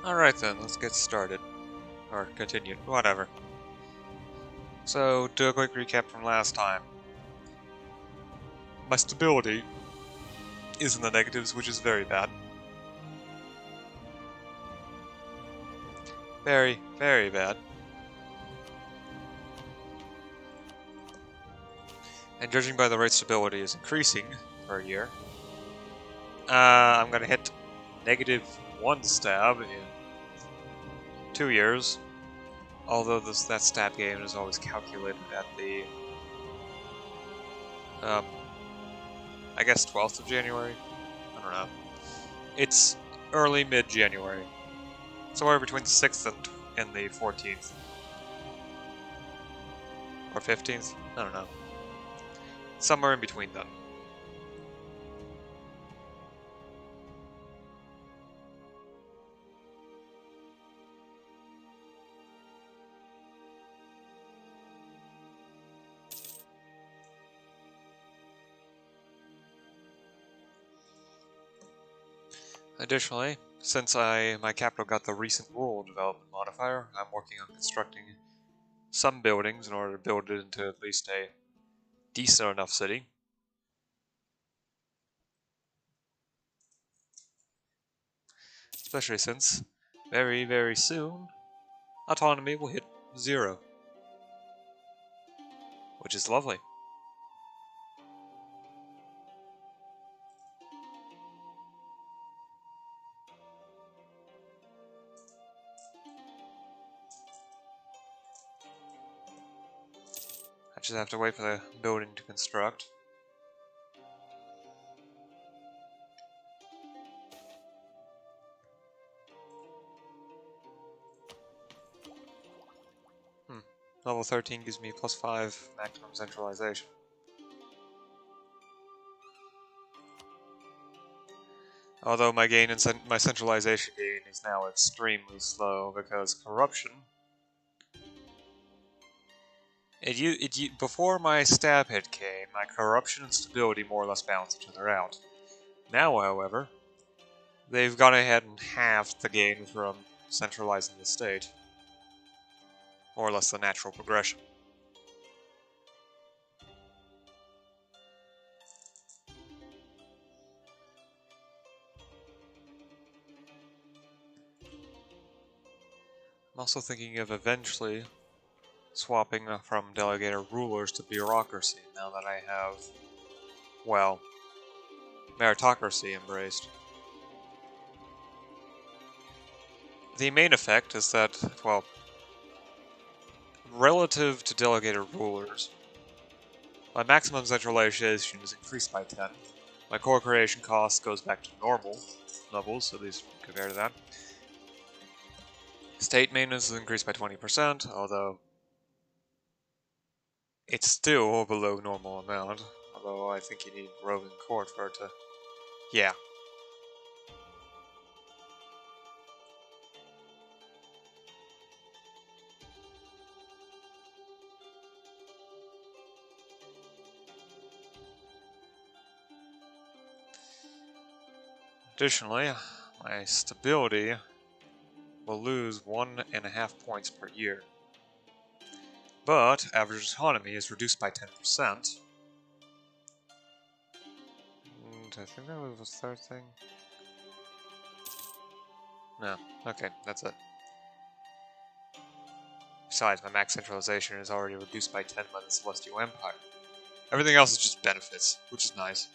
Alright then, let's get started. Or continue, whatever. So, do a quick recap from last time. My stability is in the negatives, which is very bad. Very, very bad. And judging by the rate, stability is increasing per year. I'm gonna hit -1 stab in 2 years. Although that stab gain is always calculated at the, I guess 12th of January? I don't know. It's early mid-January. Somewhere between the 6th and the 14th. Or 15th? I don't know. Somewhere in between them. Additionally, since my capital got the recent rural development modifier, I'm working on constructing some buildings in order to build it into at least a decent enough city. Especially since, very, very soon, autonomy will hit 0. Which is lovely. I just have to wait for the building to construct. Level 13 gives me +5 maximum centralization. Although my gain in my centralization gain is now extremely slow because corruption. Before my stab hit came, my corruption and stability more or less balanced each other out. Now, however, they've gone ahead and halved the gain from centralizing the state. More or less the natural progression. I'm also thinking of eventually swapping from delegated rulers to bureaucracy now that I have, well, meritocracy embraced. The main effect is that, well, relative to delegated rulers, my maximum centralization is increased by 10. My core creation cost goes back to normal levels, at least compared to that. State maintenance is increased by 20%, although it's still below normal amount. Although I think you need roving court for it to... Yeah. Additionally, my stability will lose 1.5 points per year. But average autonomy is reduced by 10%. And I think that was the third thing. No, okay, that's it. Besides, my max centralization is already reduced by 10 by the Celestial Empire. Everything else is just benefits, which is nice.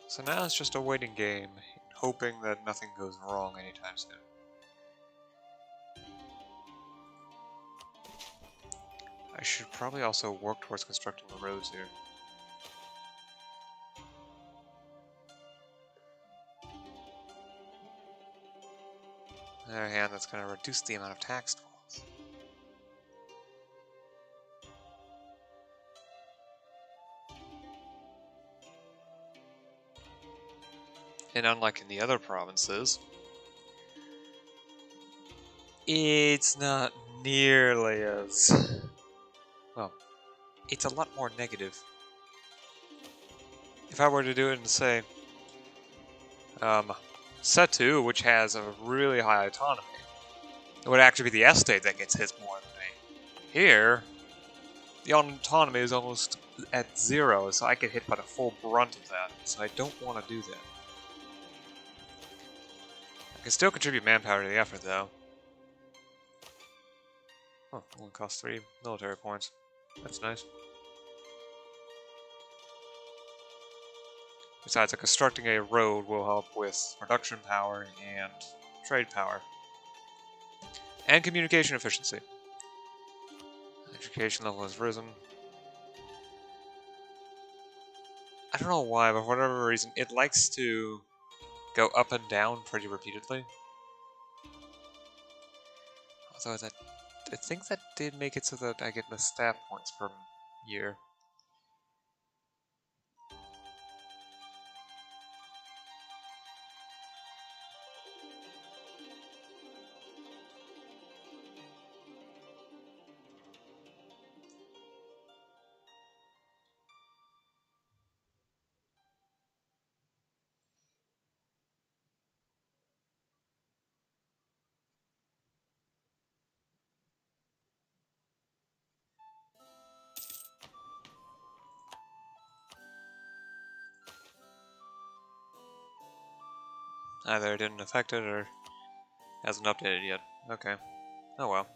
So now it's just a waiting game, hoping that nothing goes wrong anytime soon. I should probably also work towards constructing the roads here. On the other hand, that's going to reduce the amount of tax tolls. And unlike in the other provinces, it's not nearly as... well, it's a lot more negative. If I were to do it in, say, Setu, which has a really high autonomy, it would actually be the estate that gets hit more than me. Here, the autonomy is almost at 0, so I get hit by the full brunt of that, so I don't want to do that. I can still contribute manpower to the effort, though. Oh, only costs 3 military points. That's nice. Besides, constructing a road will help with production power and trade power. And communication efficiency. Education level has risen. I don't know why, but for whatever reason, it likes to go up and down pretty repeatedly. Although I think that did make it so that I get the stat points per year. Either it didn't affect it or hasn't updated yet. Okay. Oh well.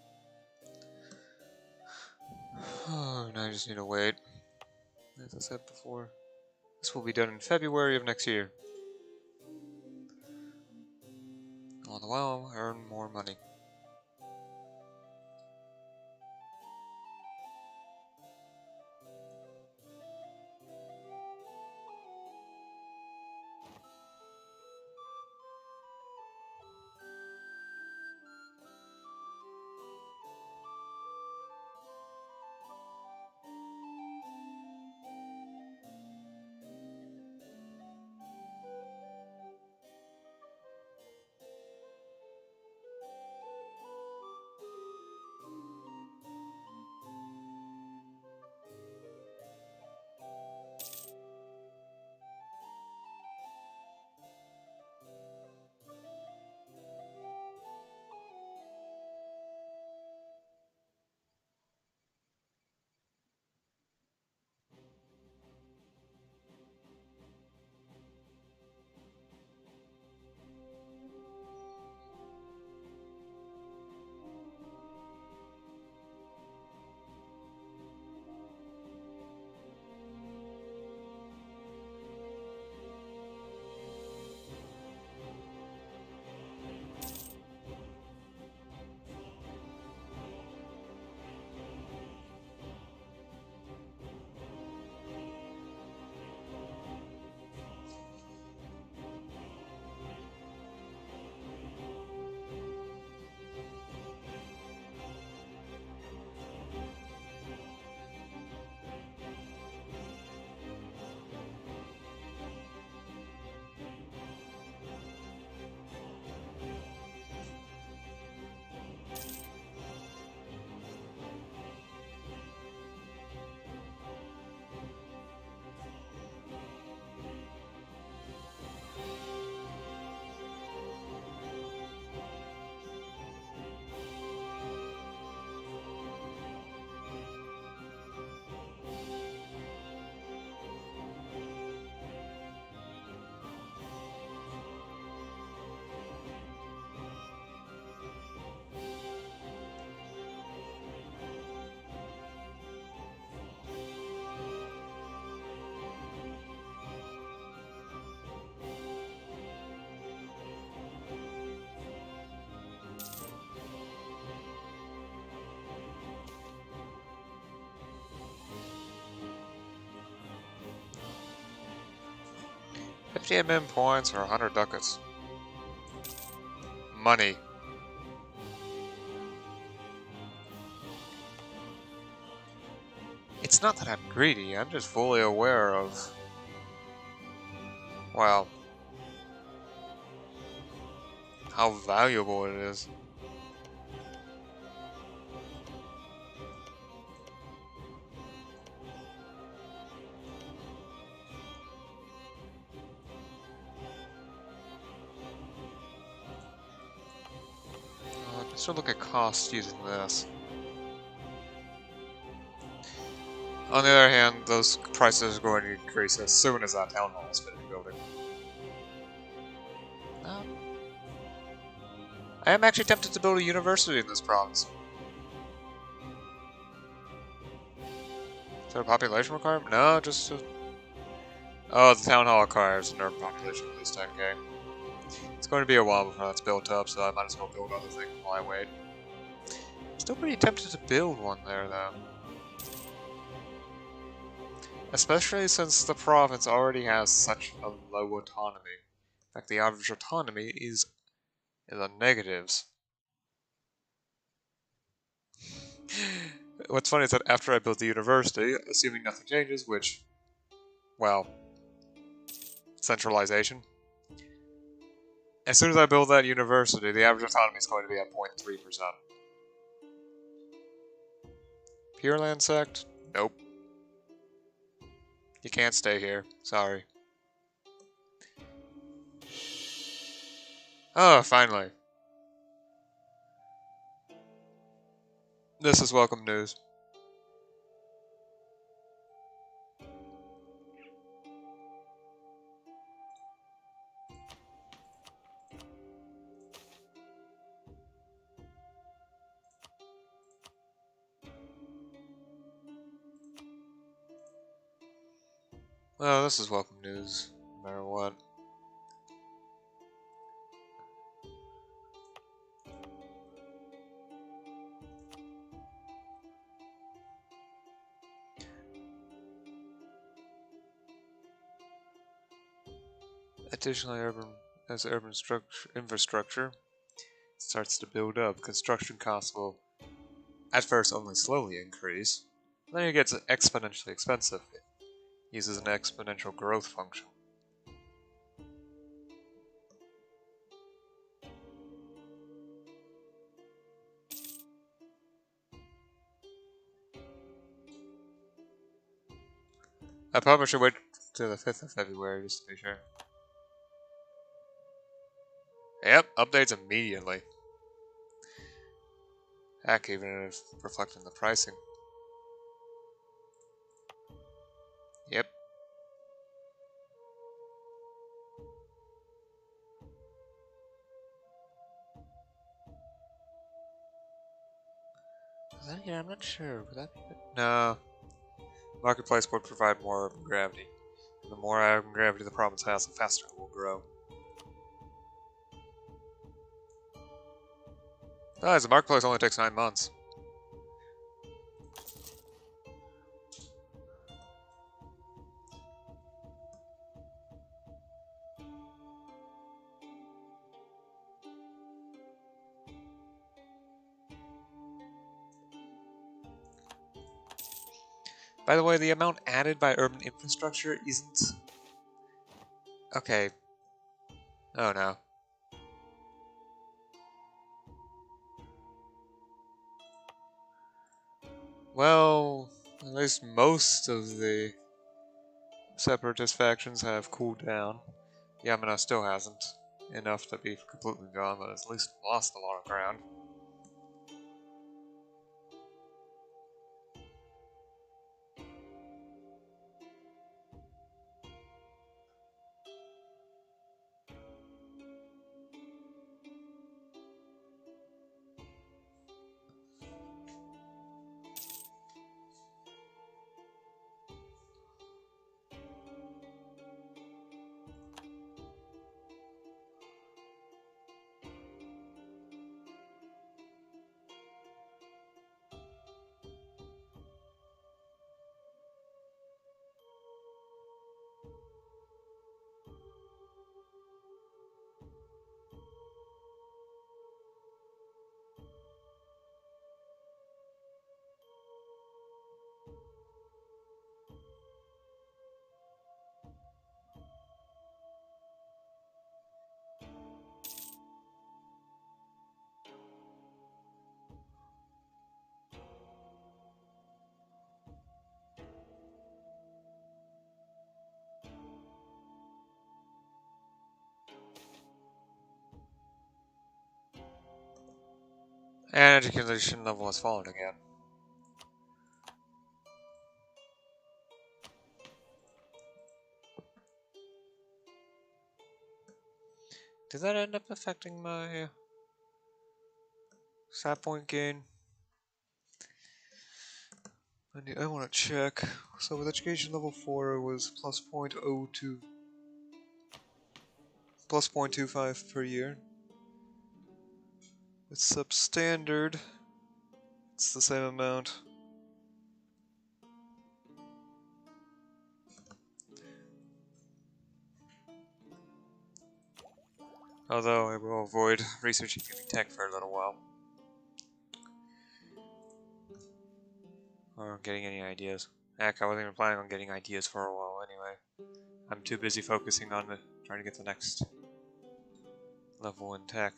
Oh, now I just need to wait. As I said before, this will be done in February of next year. All the while, earn more money. $50 points or 100 ducats. Money. It's not that I'm greedy, I'm just fully aware of... well... how valuable it is. Let's still look at cost using this. On the other hand, those prices are going to increase as soon as that town hall is finished building. I am actually tempted to build a university in this province. Is there a population requirement? No, just... Oh, the town hall requires an urban population of at least 10k. It's going to be a while before that's built up, so I might as well build other things while I wait. Still pretty tempted to build one there, though. Especially since the province already has such a low autonomy. In fact, the average autonomy is in the negatives. What's funny is that after I build the university, assuming nothing changes, which, well, centralization. As soon as I build that university, the average autonomy is going to be at 0.3%. Pure Land Sect? Nope. You can't stay here. Sorry. Oh, finally. This is welcome news. Well, this is welcome news, no matter what. Additionally, as urban infrastructure starts to build up, construction costs will at first only slowly increase. Then it gets exponentially expensive. It uses an exponential growth function. I probably should wait till the 5th of February just to be sure. Yep, updates immediately. Heck, even if reflecting the pricing. Yep. Yeah, I'm not sure. Would that be good? No. Marketplace would provide more urban gravity. And the more urban gravity the province has, the faster it will grow. Besides, the marketplace only takes 9 months. By the way, the amount added by urban infrastructure isn't... Okay. Oh no. Well, at least most of the separatist factions have cooled down. Yamana still hasn't. Enough to be completely gone, but at least lost a lot of ground. And education level has fallen again. Did that end up affecting my stat point gain? I want to check. So with education level 4 it was plus 0.02, plus 0.25 per year. With substandard, it's the same amount. Although I will avoid researching gaming tech for a little while. Or getting any ideas. Heck, I wasn't even planning on getting ideas for a while anyway. I'm too busy focusing on trying to get the next level in tech.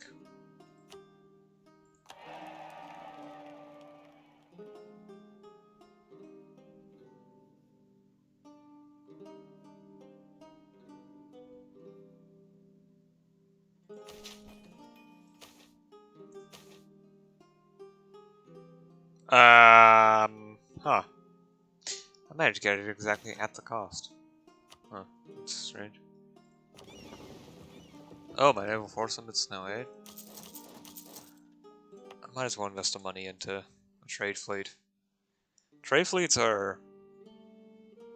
Huh. I managed to get it exactly at the cost. Huh, that's strange. Oh, my naval force limit's now 8. I might as well invest the money into a trade fleet. Trade fleets are...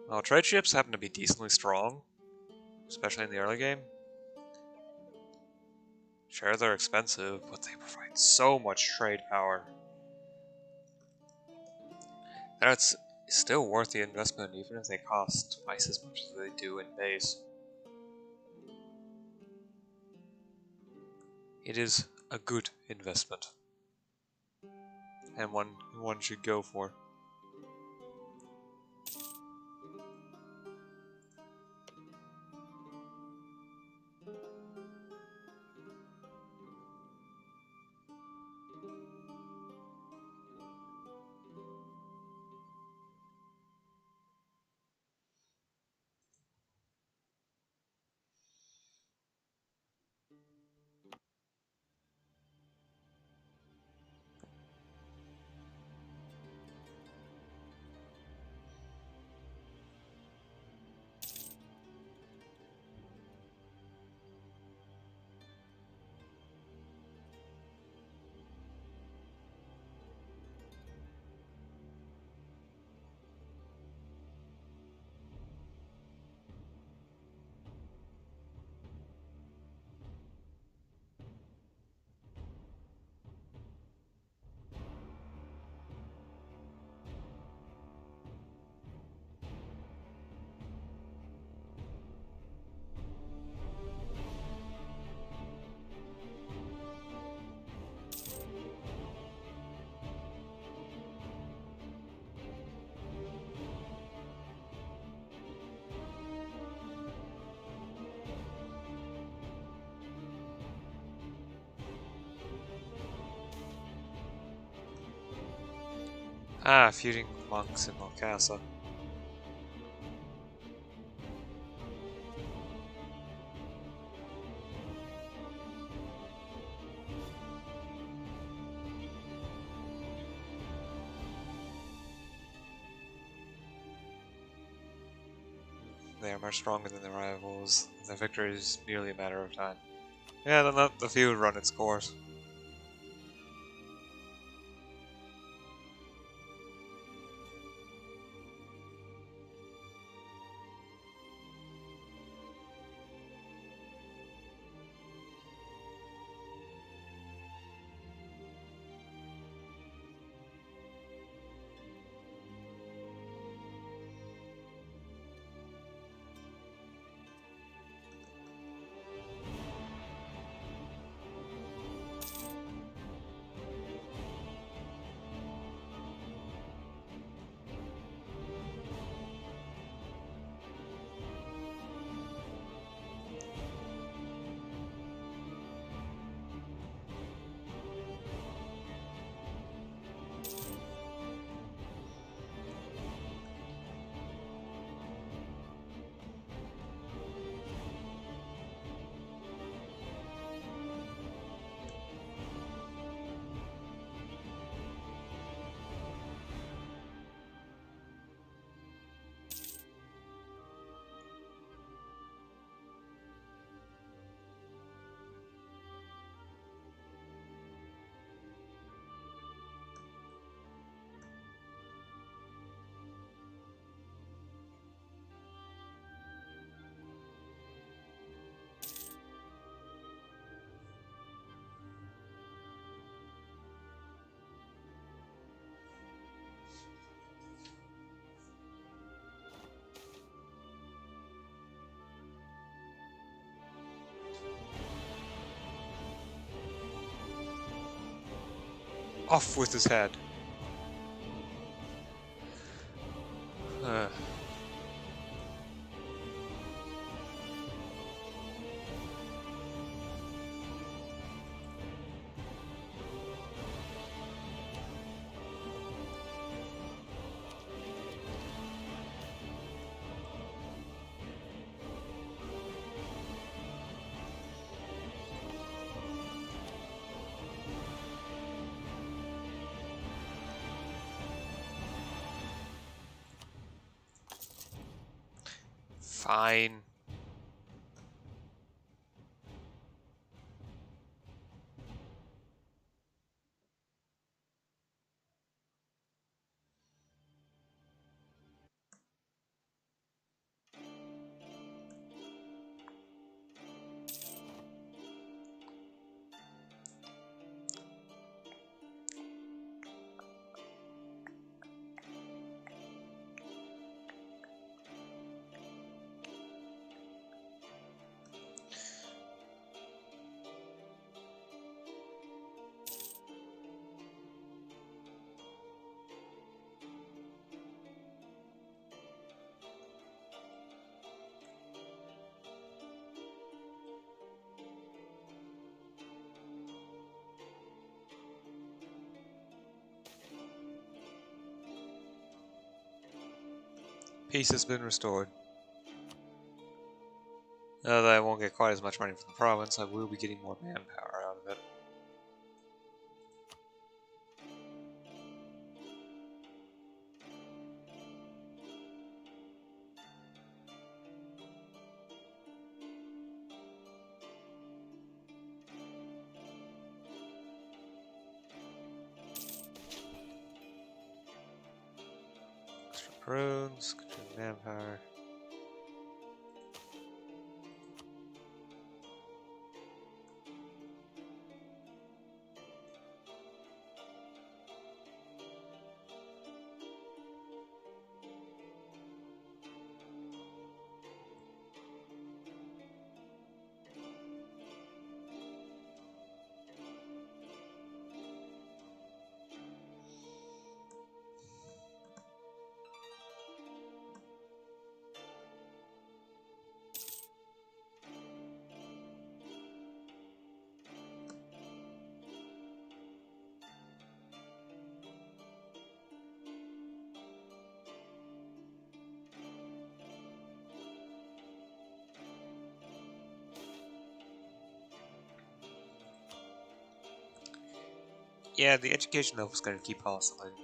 Well, trade ships happen to be decently strong, especially in the early game. Sure, they're expensive, but they provide so much trade power. That's still worth the investment, even if they cost twice as much as they do in base. It is a good investment, and one should go for. Ah, feuding monks in Malcasa. They are much stronger than their rivals. The victory is merely a matter of time. Yeah, then let the feud run its course. Off with his head. Fine. Peace has been restored. Now that I won't get quite as much money from the province, I will be getting more manpower out of it. Extra runes, extra manpower. Yeah, the education level is going to keep oscillating.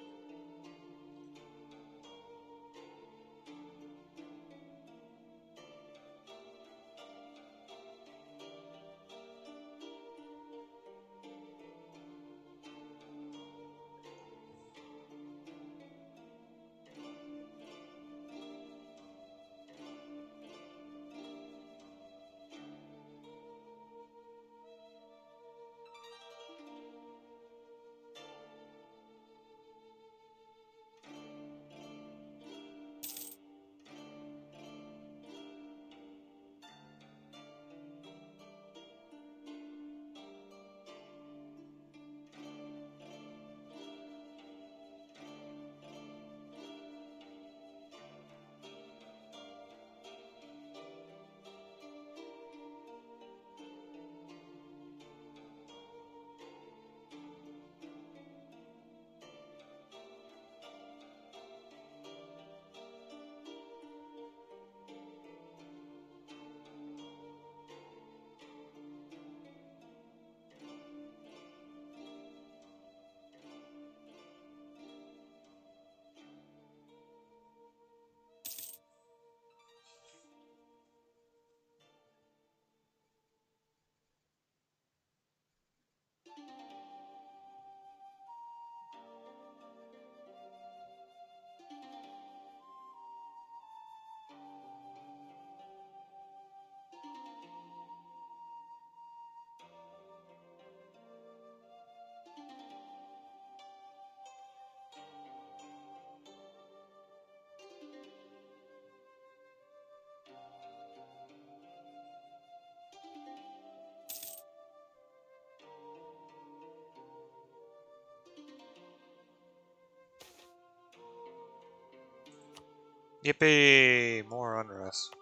Yippee! More unrest.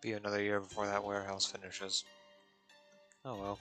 Be another year before that warehouse finishes. Oh well.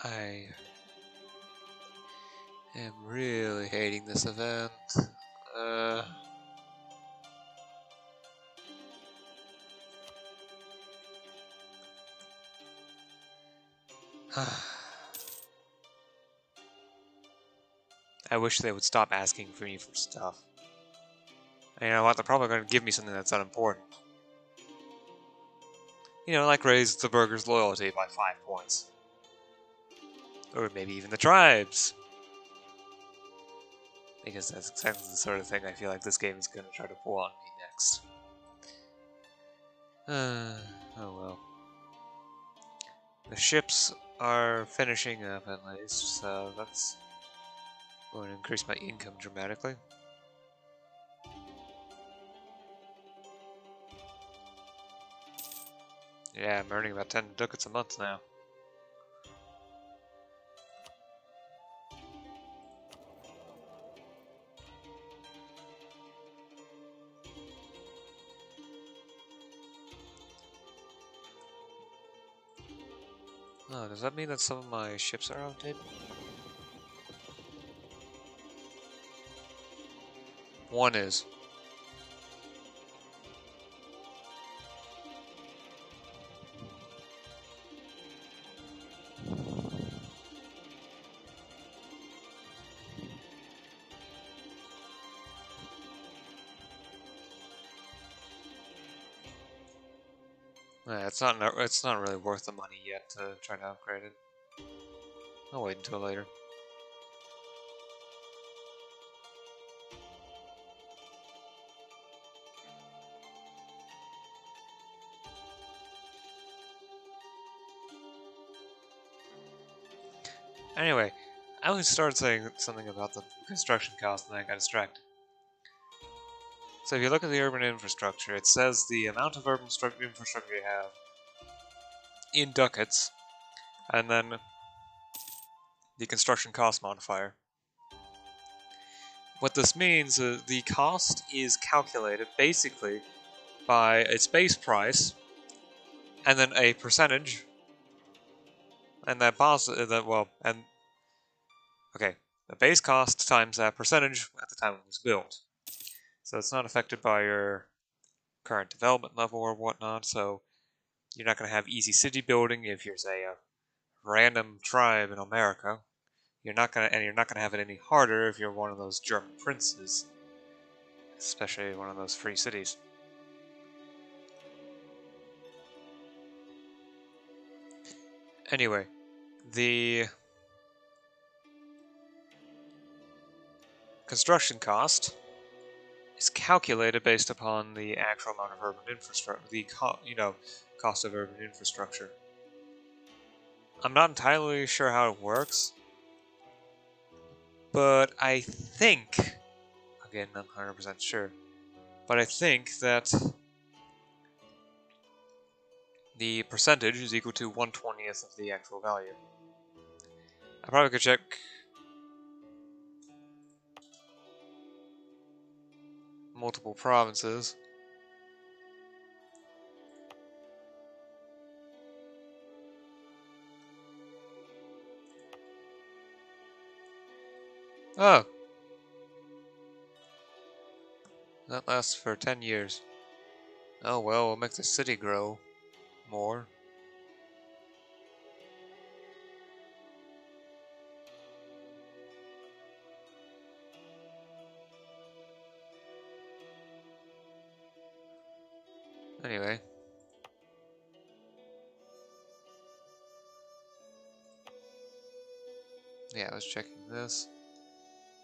I am really hating this event. I wish they would stop asking for me for stuff. And you know what? They're probably going to give me something that's unimportant. You know, like raise the burger's loyalty by 5 points. Or maybe even the tribes. Because that's exactly the sort of thing I feel like this game is going to try to pull on me next. Oh well. The ships are finishing up at least, so that's going to increase my income dramatically. Yeah, I'm earning about 10 ducats a month now. Oh, does that mean that some of my ships are outdated? One is. Yeah, it's not really worth the money yet to try to upgrade it. I'll wait until later. Anyway, I would start saying something about the construction cost and I got distracted. So if you look at the urban infrastructure, it says the amount of urban infrastructure you have in ducats, and then the construction cost modifier. What this means is the cost is calculated basically by its base price, and then a percentage, and that okay, the base cost times that percentage at the time it was built. So it's not affected by your current development level or whatnot, so you're not going to have easy city building if you're, say, a random tribe in America. You're not gonna have it any harder if you're one of those German princes, especially one of those free cities. Anyway, the construction cost is calculated based upon the actual amount of urban infrastructure, cost of urban infrastructure. I'm not entirely sure how it works, but I think, again, not 100% sure, but I think that the percentage is equal to 1/20th of the actual value. I probably could check. Multiple provinces. Oh, that lasts for 10 years. Oh well, we'll make the city grow more. Anyway. Yeah, I was checking this.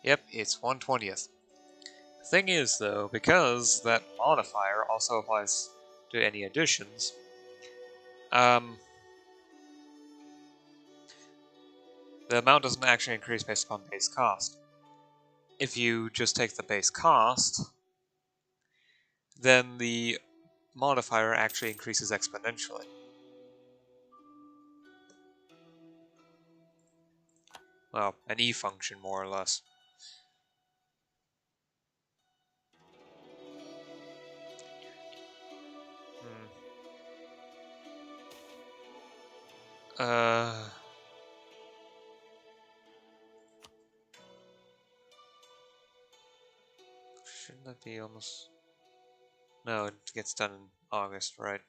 Yep, it's 1/20th. The thing is, though, because that modifier also applies to any additions, the amount doesn't actually increase based upon base cost. If you just take the base cost, then the modifier actually increases exponentially. Well, an E function, more or less. Shouldn't that be almost... No, it gets done in August, right?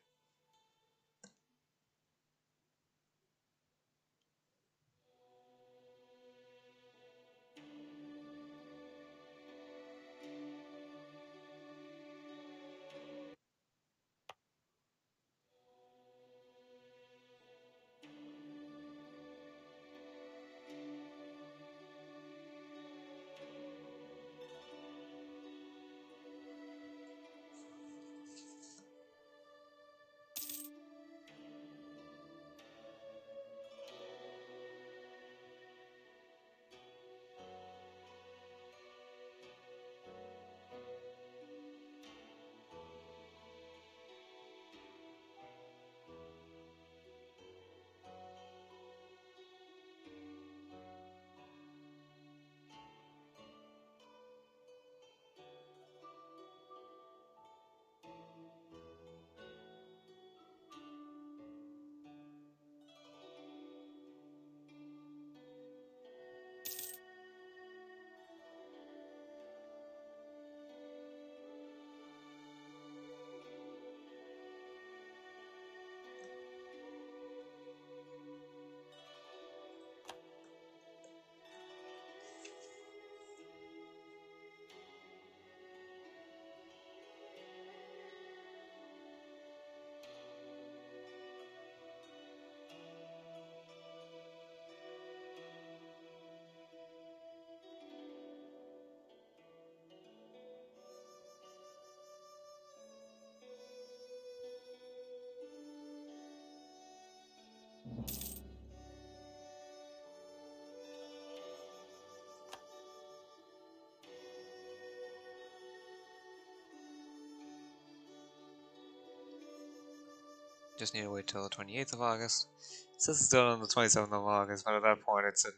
Just need to wait till the 28th of August. It says it's done on the 27th of August, but at that point it's in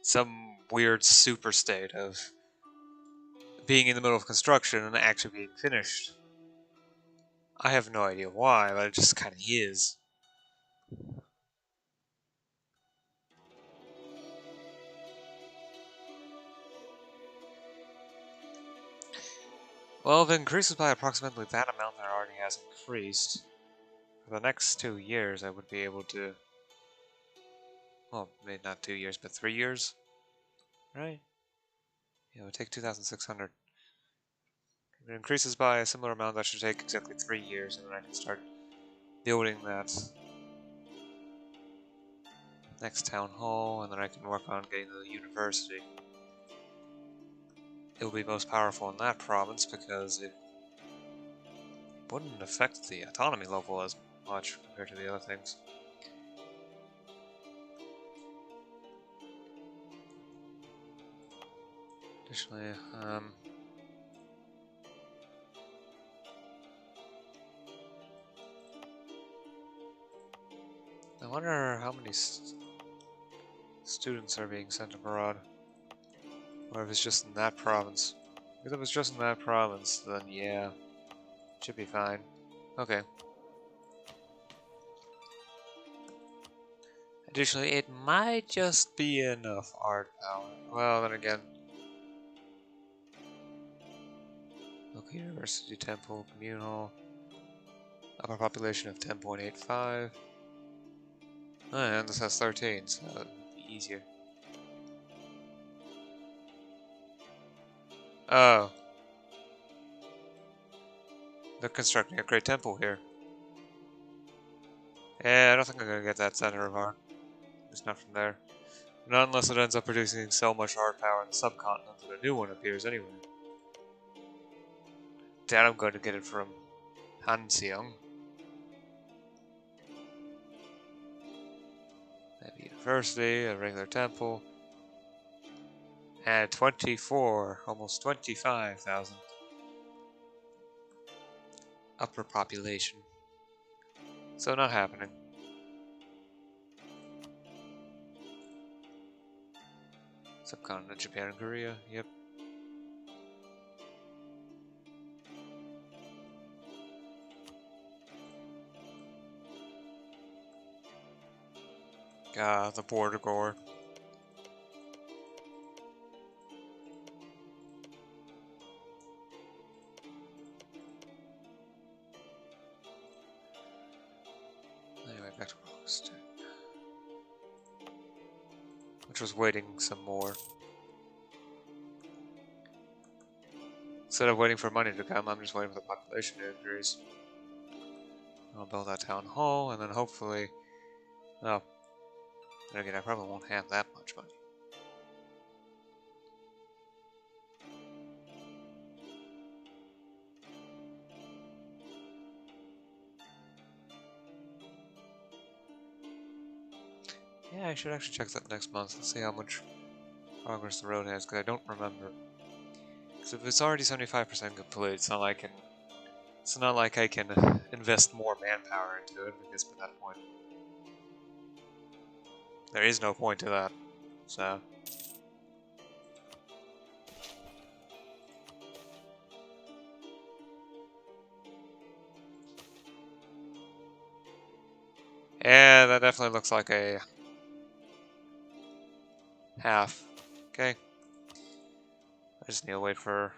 some weird super state of being in the middle of construction and actually being finished. I have no idea why, but it just kind of is. Well, if it increases by approximately that amount that already has increased, for the next 2 years I would be able to... Well, maybe not 2 years, but 3 years? Right? Yeah, it would take 2,600. If it increases by a similar amount, that should take exactly 3 years, and then I can start building that next town hall, and then I can work on getting to the university. It will be most powerful in that province because it wouldn't affect the autonomy level as much compared to the other things. Additionally, I wonder how many students are being sent abroad, or if it's just in that province. If it was just in that province, then yeah, should be fine. Okay. Additionally, it might just be enough art power. Well, then again. Local University Temple, Communal. Upper population of 10.85. Oh, and this has 13, so it would be easier. Oh. They're constructing a great temple here. Yeah, I don't think I'm gonna get that center of art. It's not from there. Not unless it ends up producing so much art power in the subcontinent that a new one appears anyway. Doubt I'm going to get it from Hanseong. Maybe university, a regular temple. And 24, almost 25,000. Upper population. So not happening. Subcontinent, Japan and Korea, yep. The border gore. Anyway, back to August. Which was waiting some more. Instead of waiting for money to come, I'm just waiting for the population to increase. I'll build that town hall, and then hopefully... Oh. Then again, I probably won't have that much money. Yeah, I should actually check that next month and see how much progress the road has, because I don't remember. Because if it's already 75% complete, it's not like I can invest more manpower into it, because by that point, there is no point to that. So. Yeah, that definitely looks like a half. Okay. I just need to wait for,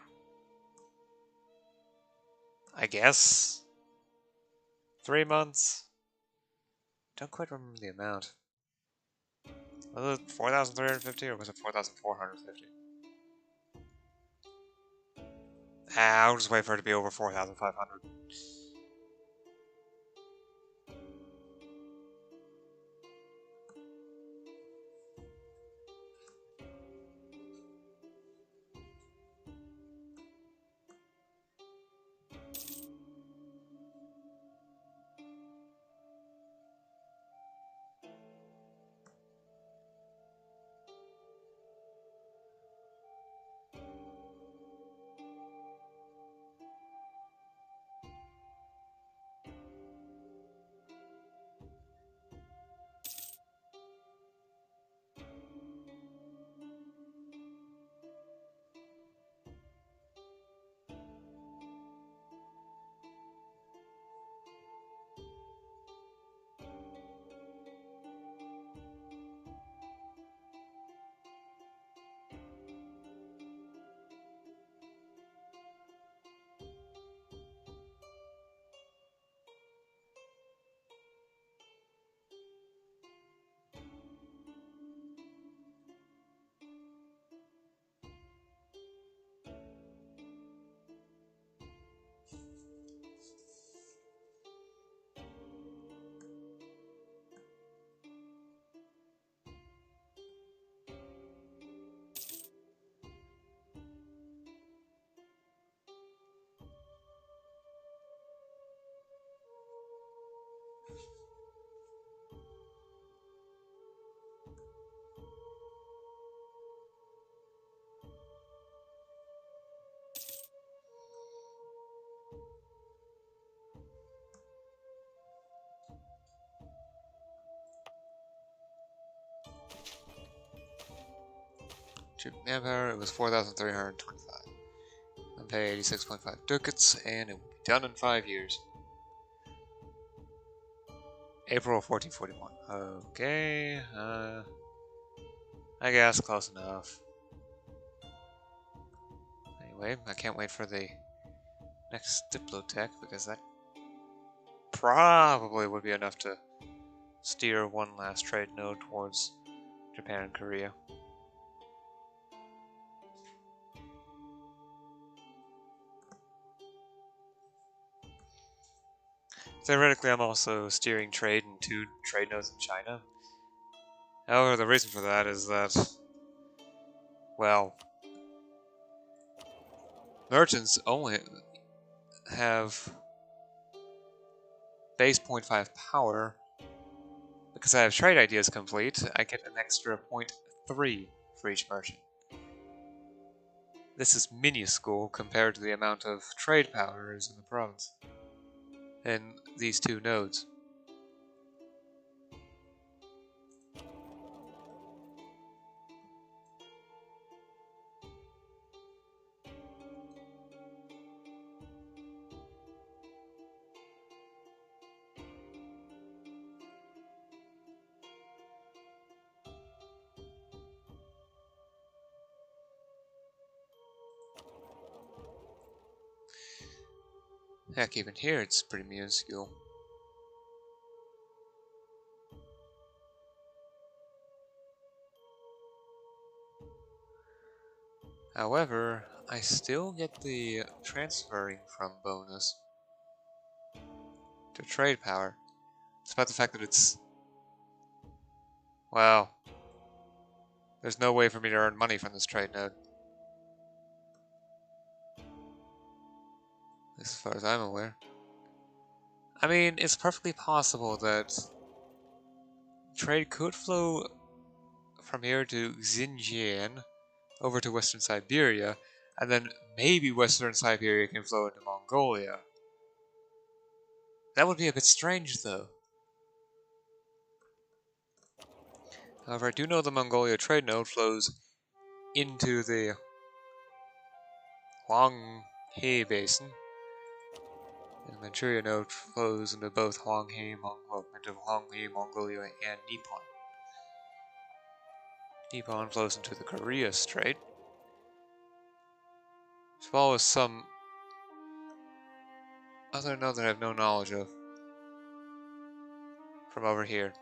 I guess, 3 months. Don't quite remember the amount. Was it 4,350 or was it 4,450? I'll just wait for it to be over 4,500. Manpower, it was 4,325. I'm paying 86.5 ducats, and it will be done in 5 years. April 1441. Okay, I guess close enough. Anyway, I can't wait for the next Diplotech, because that probably would be enough to steer one last trade node towards Japan and Korea. Theoretically, I'm also steering trade in 2 trade nodes in China. However, the reason for that is that, well, merchants only have base 0.5 power. Because I have trade ideas complete, I get an extra 0.3 for each merchant. This is minuscule compared to the amount of trade power is in the province. In these 2 nodes. Heck, even here it's pretty minuscule. However, I still get the transferring from bonus to trade power. Despite the fact that it's... Wow. There's no way for me to earn money from this trade node. As far as I'm aware. I mean, it's perfectly possible that trade could flow from here to Xinjiang over to Western Siberia, and then maybe Western Siberia can flow into Mongolia. That would be a bit strange, though. However, I do know the Mongolia trade node flows into the Huanghe Basin, and the Manchuria node flows into both Huanghe, Mongolia, and Nippon. Nippon flows into the Korea Strait, as well as some other node that I have no knowledge of from over here.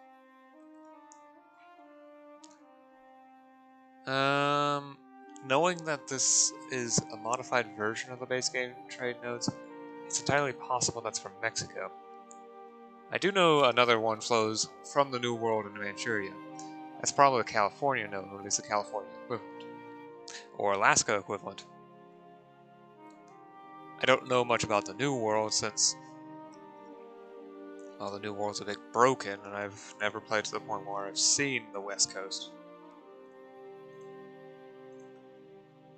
Knowing that this is a modified version of the base game trade nodes, it's entirely possible that's from Mexico. I do know another one flows from the New World into Manchuria. That's probably a California node, or at least a California equivalent. Or Alaska equivalent. I don't know much about the New World since, well, the New World's a bit broken, and I've never played to the point where I've seen the West Coast.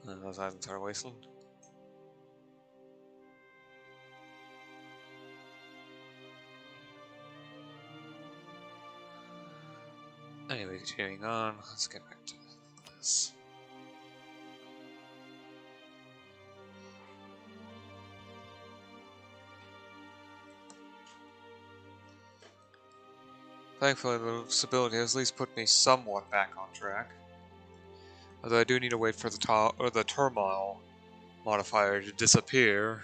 And those islands are a wasteland. Anyway, continuing on, let's get back to this. Thankfully, the stability has at least put me somewhat back on track. Although I do need to wait for the turmoil modifier to disappear,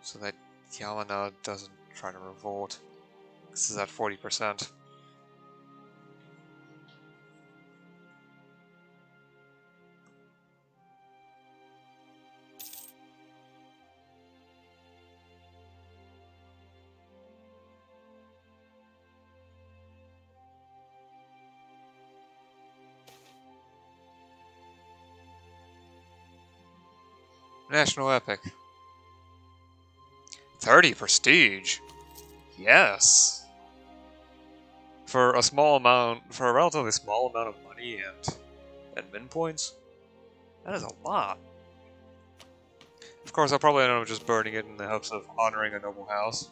so that Yamana doesn't try to revolt. This is at 40%. National Epic. 30 prestige. Yes. For a relatively small amount of money and min points, that is a lot. Of course, I'll probably end up just burning it in the hopes of honoring a noble house.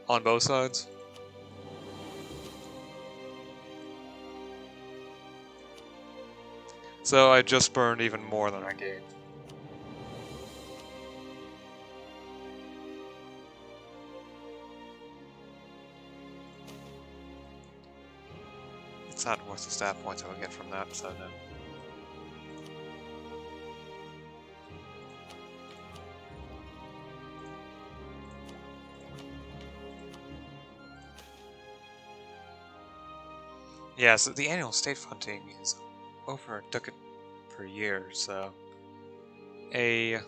On both sides. So I just burned even more than I gained. It's not worth the stat points I would get from that, so no. Yeah, so the annual state funding is over a ducat per year, so a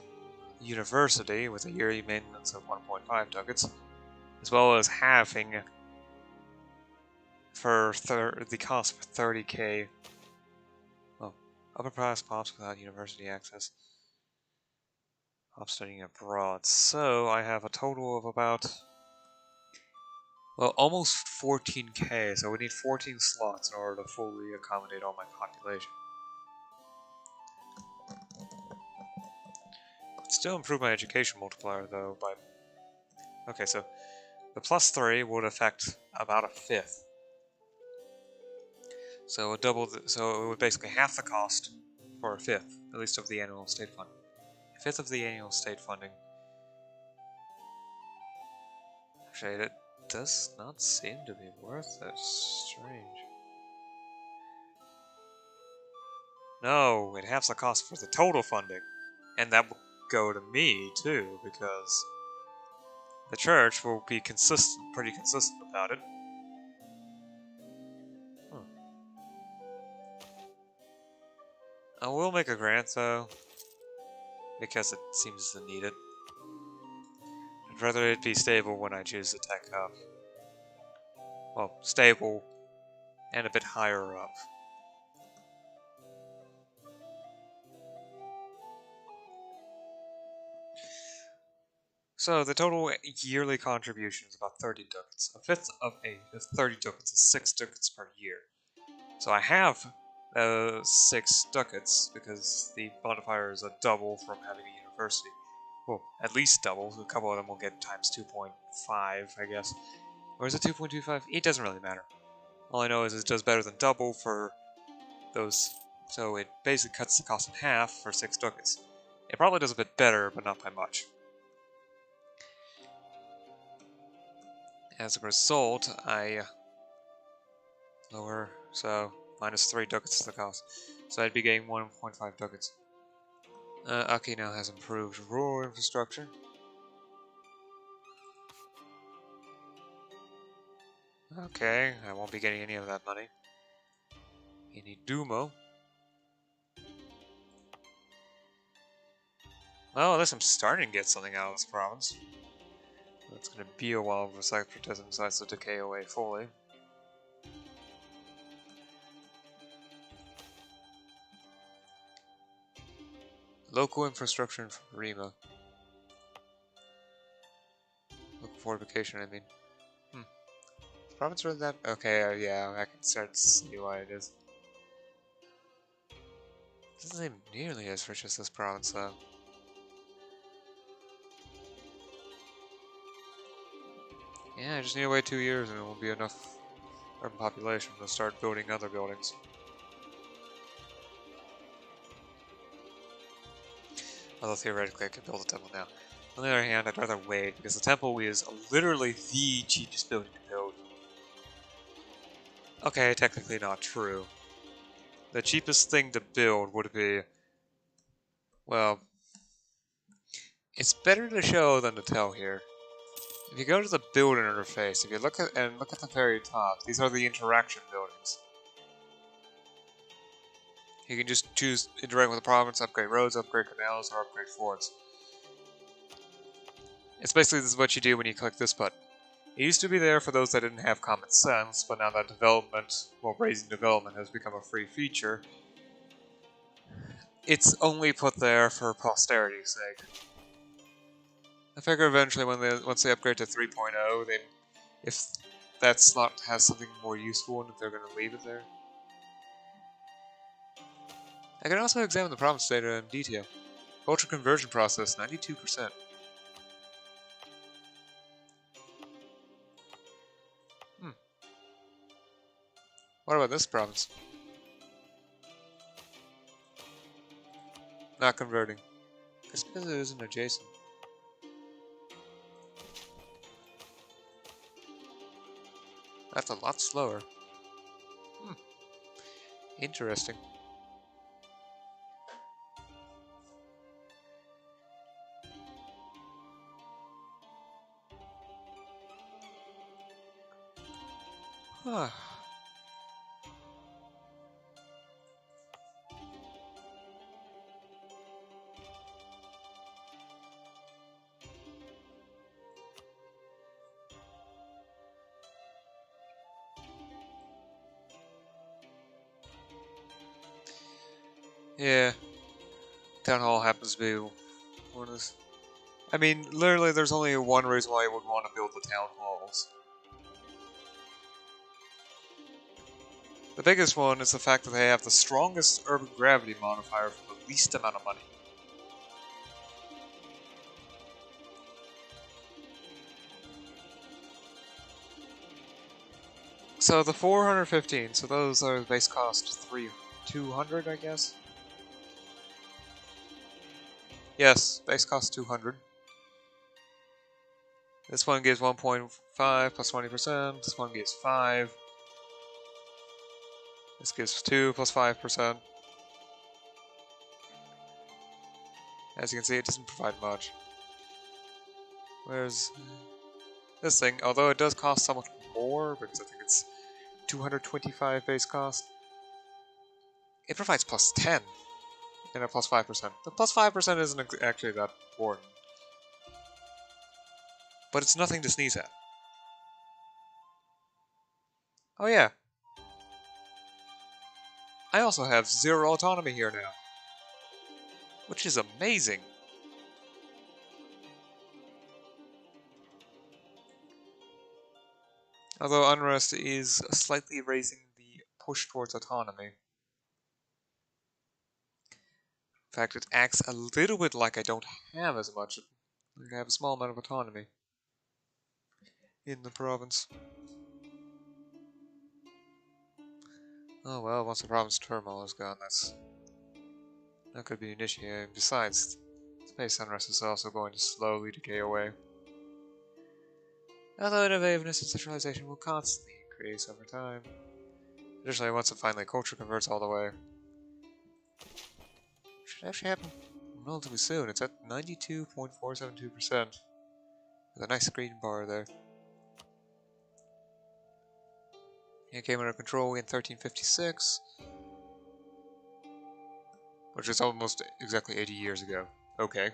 university with a yearly maintenance of 1.5 ducats, as well as halving for the cost for 30k. Oh, upper class pops without university access. I'm studying abroad, so I have a total of about, well, almost 14k, so we need 14 slots in order to fully accommodate all my population. Still improve my education multiplier, though, by... Okay, so the +3 would affect about a fifth. So so it would basically half the cost for a fifth, at least of the annual state funding. A fifth of the annual state funding. Actually, it does not seem to be worth it. Strange. No, it halves the cost for the total funding. And that will go to me, too, because the church will be pretty consistent about it. I will make a grant, though, because it seems to need it. I'd rather it be stable when I choose the tech hub. Well, stable and a bit higher up. So the total yearly contribution is about 30 ducats. A fifth of 30 ducats is 6 ducats per year. So I have 6 ducats because the modifier is a double from having a university. Well, at least double. So a couple of them will get times 2.5, I guess. Or is it 2.25? It doesn't really matter. All I know is it does better than double for those. So it basically cuts the cost in half for 6 ducats. It probably does a bit better, but not by much. As a result, I lower, so minus 3 ducats the cost. So I'd be getting 1.5 ducats. Aki now has improved rural infrastructure. Okay, I won't be getting any of that money. Any Dumo. Well, at least I'm starting to get something out of this province. It's going to be a while before separatism decides to decay away fully. Local infrastructure in Rima. Local fortification, I mean. Province really that? Okay, yeah, I can start to see why it is. It doesn't seem nearly as rich as this province, though. Yeah, I just need to wait 2 years and it will be enough urban population to start building other buildings. Although theoretically I could build a temple now. On the other hand, I'd rather wait, because the temple is literally the cheapest building to build. Okay, technically not true. The cheapest thing to build would be... Well... It's better to show than to tell here. If you go to the build interface, if you look at the very top, these are the interaction buildings. You can just choose interact with the province, upgrade roads, upgrade canals, or upgrade forts. It's basically this is what you do when you click this button. It used to be there for those that didn't have common sense, but now that raising development has become a free feature, it's only put there for posterity's sake. I figure eventually once they upgrade to 3.0, then if that slot has something more useful and if they're going to leave it there. I can also examine the province data in detail. Culture conversion process, 92%. What about this province? Not converting. It's because it isn't adjacent. That's a lot slower. Hmm. Interesting. Huh. Yeah. Town Hall happens to be one of those. I mean, literally, there's only one reason why you would want to build the town halls. The biggest one is the fact that they have the strongest urban gravity modifier for the least amount of money. So the 415, so those are base cost 200, I guess? Yes, base cost 200. This one gives 1.5 plus 20%, this one gives 5. This gives 2 plus 5%. As you can see, it doesn't provide much. Whereas this thing, although it does cost somewhat more, because I think it's 225 base cost, it provides plus 10 and a plus 5%. The plus 5% isn't actually that important, but it's nothing to sneeze at. Oh yeah, I also have 0 autonomy here now, which is amazing. Although unrest is slightly raising the push towards autonomy. In fact, it acts a little bit like I don't have as much. I have a small amount of autonomy in the province. Oh well, once the province turmoil is gone, that could be initiated. Besides, space unrest is also going to slowly decay away. Although innovativeness and centralization will constantly increase over time. Additionally, once it finally culture converts all the way, should actually happen relatively soon. It's at 92.472%. With a nice green bar there. It came under control in 1356, which is almost exactly 80 years ago. Okay.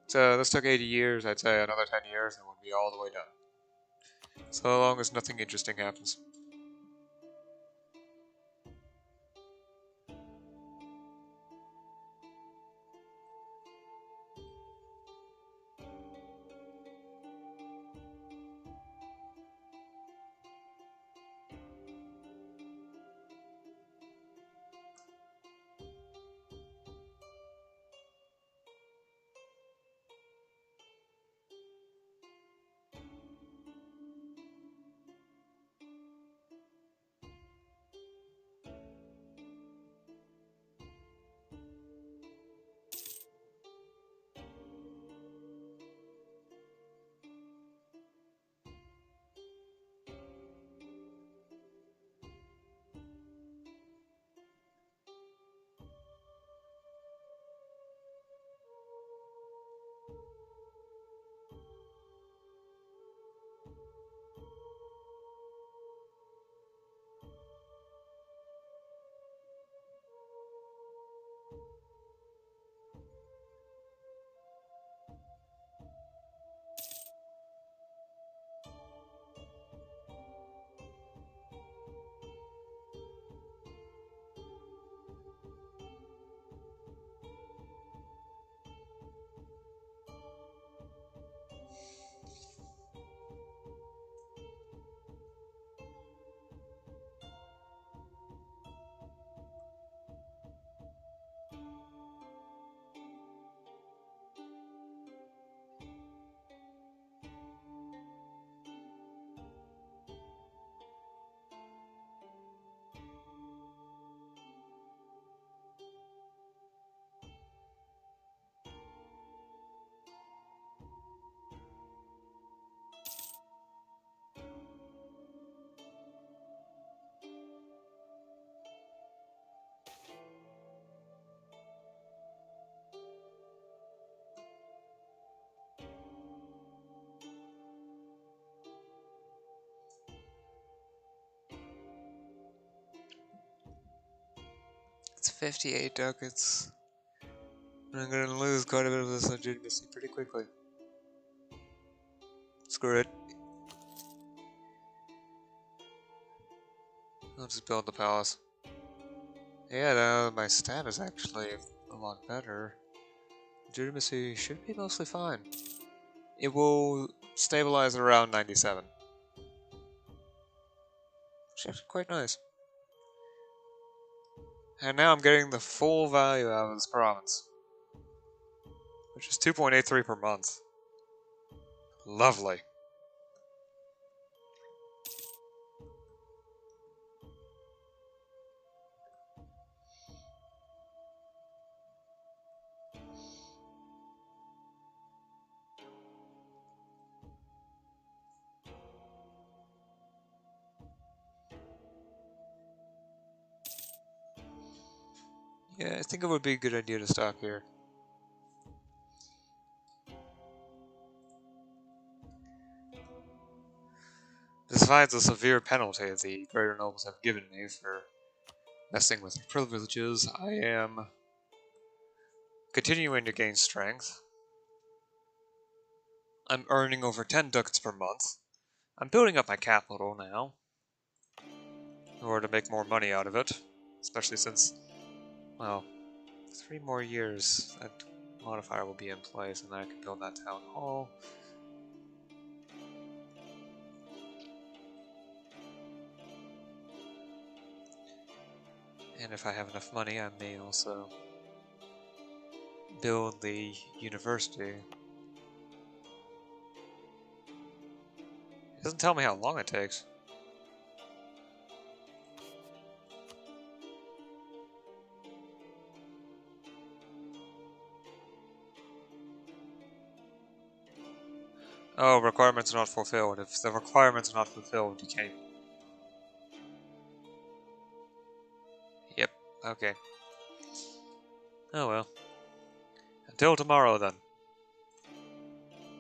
So this took 80 years, I'd say another 10 years and we'll be all the way done. So long as nothing interesting happens. 58 ducats. I'm gonna lose quite a bit of this legitimacy pretty quickly. Screw it. I'll just build the palace. Yeah, my stat is actually a lot better. Legitimacy should be mostly fine. It will stabilize around 97. Which is actually quite nice. And now I'm getting the full value out of this province. Which is 2.83 per month. Lovely. Yeah, I think it would be a good idea to stop here. Despite the severe penalty the greater nobles have given me for messing with their privileges, I am continuing to gain strength. I'm earning over 10 ducats per month. I'm building up my capital now in order to make more money out of it, especially since, well, 3 more years that modifier will be in place and then I can build that town hall. And if I have enough money, I may also build the university. It doesn't tell me how long it takes. Oh, requirements are not fulfilled. If the requirements are not fulfilled, you can't. Yep, okay. Oh well. Until tomorrow then.